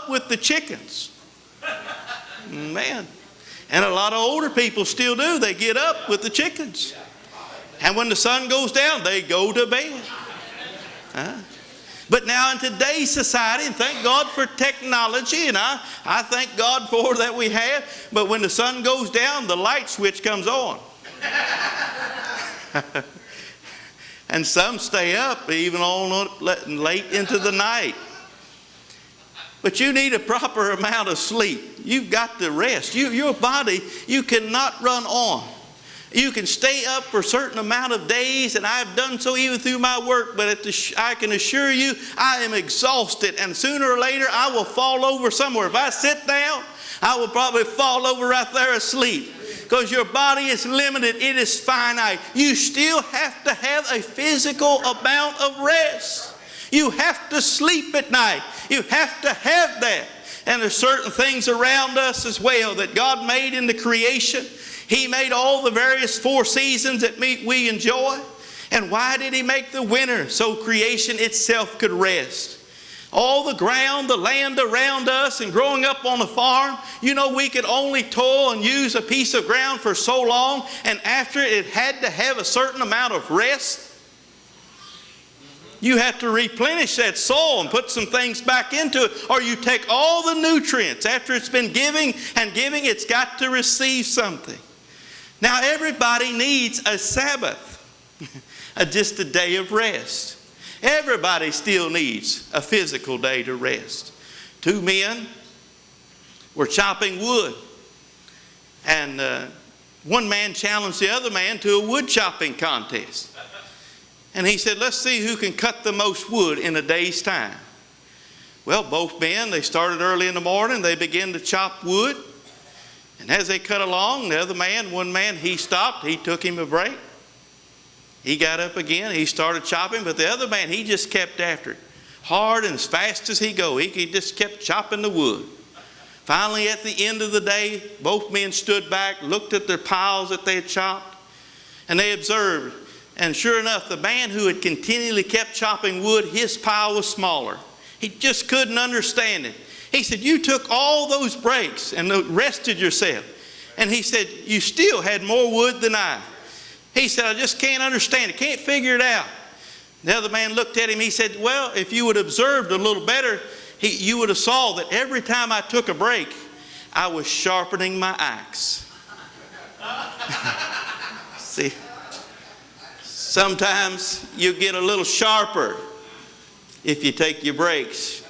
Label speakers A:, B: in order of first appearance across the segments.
A: with the chickens. Man. And a lot of older people still do. They get up with the chickens. And when the sun goes down, they go to bed. But now in today's society, and thank God for technology, and I thank God for that we have, but when the sun goes down, the light switch comes on. And some stay up even on late into the night. But you need a proper amount of sleep. You've got to rest. Your body, you cannot run on. You can stay up for a certain amount of days, and I've done so even through my work, but I can assure you I am exhausted, and sooner or later I will fall over somewhere. If I sit down, I will probably fall over right there asleep, because your body is limited. It is finite. You still have to have a physical amount of rest. You have to sleep at night. You have to have that. And there's certain things around us as well that God made in the creation. He made all the various 4 seasons that we enjoy. And why did He make the winter? So creation itself could rest. All the ground, the land around us, and growing up on a farm, you know, we could only toil and use a piece of ground for so long, and after it had to have a certain amount of rest. You have to replenish that soil and put some things back into it, or you take all the nutrients. After it's been giving and giving, it's got to receive something. Now everybody needs a Sabbath, just a day of rest. Everybody still needs a physical day to rest. 2 men were chopping wood, and one man challenged the other man to a wood chopping contest. And he said, let's see who can cut the most wood in a day's time. Well, both men, they started early in the morning. They began to chop wood. And as they cut along, the other man, one man, he stopped. He took him a break. He got up again. He started chopping. But the other man, he just kept after it. Hard and as fast as he go. He just kept chopping the wood. Finally, at the end of the day, both men stood back, looked at their piles that they had chopped, and they observed. And sure enough, the man who had continually kept chopping wood, his pile was smaller. He just couldn't understand it. He said, you took all those breaks and rested yourself. And he said, you still had more wood than I. He said, I just can't understand it, can't figure it out. The other man looked at him, he said, well, if you would have observed a little better, you would have saw that every time I took a break, I was sharpening my axe. See? Sometimes you get a little sharper if you take your breaks.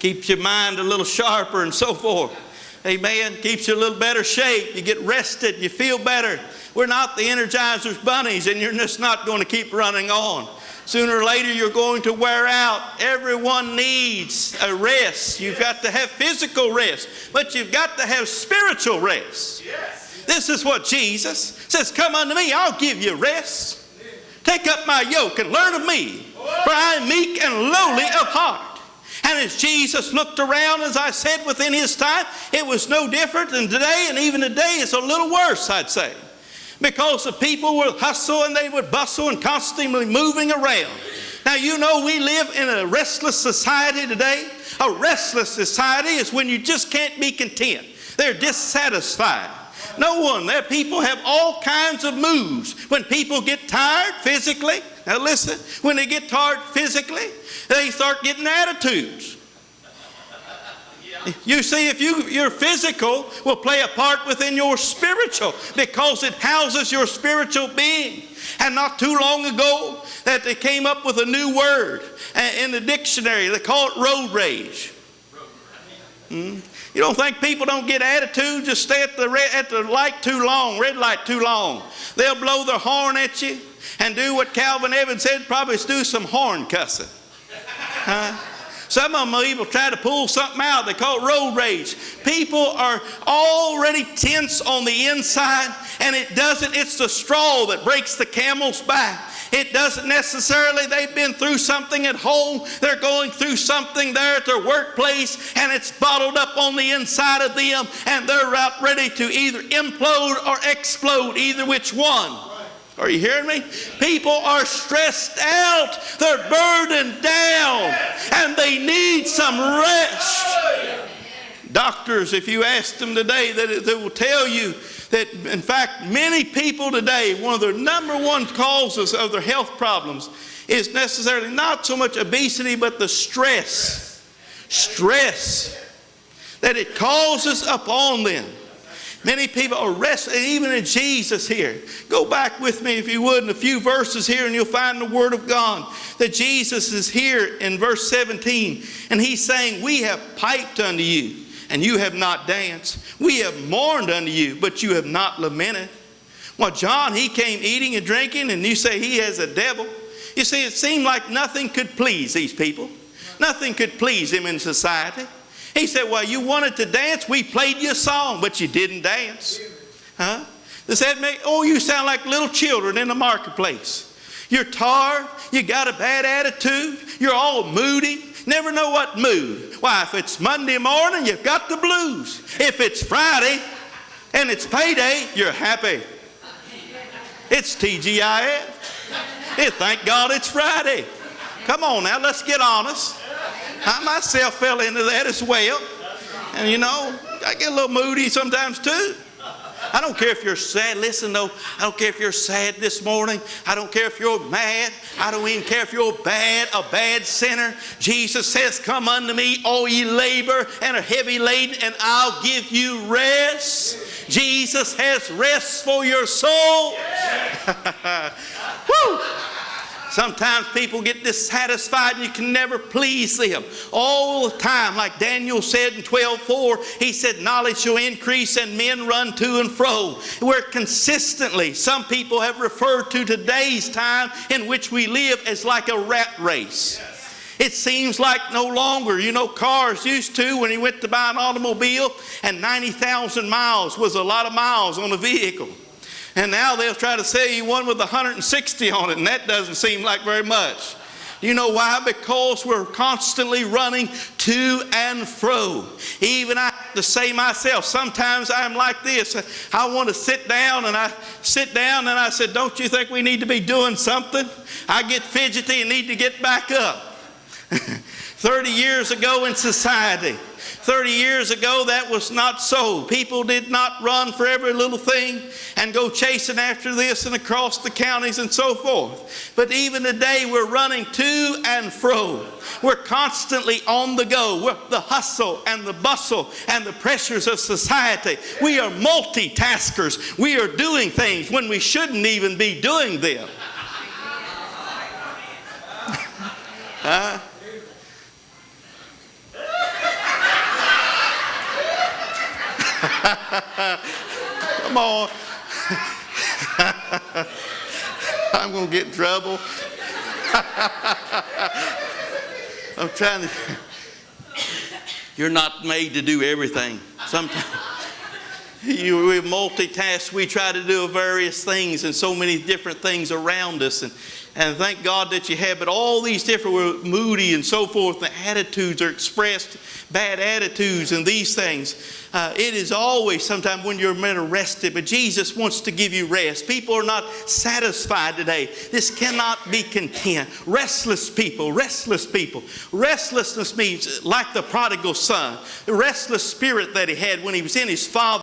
A: Keeps your mind a little sharper and so forth. Amen. Keeps you in a little better shape. You get rested. You feel better. We're not the Energizer's bunnies, and you're just not going to keep running on. Sooner or later, you're going to wear out. Everyone needs a rest. You've got to have physical rest, but you've got to have spiritual rest. Yes. This is what Jesus says, come unto me, I'll give you rest. Take up my yoke and learn of me, for I am meek and lowly of heart. And as Jesus looked around, as I said, within His time, it was no different than today, and even today it's a little worse, I'd say. Because the people would hustle and they would bustle and constantly moving around. Now, you know, we live in a restless society today. A restless society is when you just can't be content. They're dissatisfied. No one. There people have all kinds of moods. When people get tired physically, now listen, when they get tired physically, they start getting attitudes. You see, if your physical will play a part within your spiritual, because it houses your spiritual being. And not too long ago that they came up with a new word in the dictionary. They call it road rage. You don't think people don't get attitude? Just stay at the light too long, red light too long. They'll blow their horn at you and do what Calvin Evans said, probably do some horn cussing. Some of them will even try to pull something out. They call it road rage. People are already tense on the inside, and it's the straw that breaks the camel's back. It doesn't necessarily, they've been through something at home, they're going through something there at their workplace, and it's bottled up on the inside of them, and they're out ready to either implode or explode, either which one. Are you hearing me? People are stressed out. They're burdened down. And they need some rest. Doctors, if you ask them today, they will tell you that, in fact, many people today, one of their number one causes of their health problems is necessarily not so much obesity, but the stress. Stress that it causes upon them. Many people are restless, even in Jesus here. Go back with me, if you would, in a few verses here, and you'll find the Word of God. That Jesus is here in verse 17, and He's saying, we have piped unto you, and you have not danced. We have mourned unto you, but you have not lamented. Well, John, he came eating and drinking, and you say he has a devil. You see, it seemed like nothing could please these people. Nothing could please him in society. He said, well, you wanted to dance, we played you a song, but you didn't dance. Huh? Does that make, oh, you sound like little children in the marketplace. You're tired, you got a bad attitude, you're all moody, never know what mood. Why, if it's Monday morning, you've got the blues. If it's Friday and it's payday, you're happy. It's TGIF. Thank God it's Friday. Come on now, let's get honest. I myself fell into that as well. And you know, I get a little moody sometimes too. I don't care if you're sad. Listen though, I don't care if you're sad this morning. I don't care if you're mad. I don't even care if you're a bad sinner. Jesus says, come unto me, all ye labor and are heavy laden, and I'll give you rest. Jesus has rest for your soul. Woo! Sometimes people get dissatisfied and you can never please them all the time. Like Daniel said in 12:4, he said, knowledge shall increase and men run to and fro. We're consistently, some people have referred to today's time in which we live as like a rat race. It seems like no longer, you know, cars used to, when you went to buy an automobile, and 90,000 miles was a lot of miles on a vehicle. And now they'll try to sell you one with 160 on it, and that doesn't seem like very much. You know why? Because we're constantly running to and fro. Even I have to say myself, sometimes I'm like this. I want to sit down, and I sit down, and I said, don't you think we need to be doing something? I get fidgety and need to get back up. 30 years ago in society, 30 years ago, that was not so. People did not run for every little thing and go chasing after this and across the counties and so forth. But even today, we're running to and fro. We're constantly on the go. We're the hustle and the bustle and the pressures of society. We are multitaskers. We are doing things when we shouldn't even be doing them. Come on. I'm going to get in trouble. I'm trying to. You're not made to do everything. Sometimes we multitask. We try to do various things and so many different things around us. And thank God that you have, but all these different, we're moody and so forth, the attitudes are expressed, bad attitudes and these things. It is always sometimes when you're meant to rest it, but Jesus wants to give you rest. People are not satisfied today. This cannot be content. Restless people, restless people. Restlessness means like the prodigal son, the restless spirit that he had when he was in his father.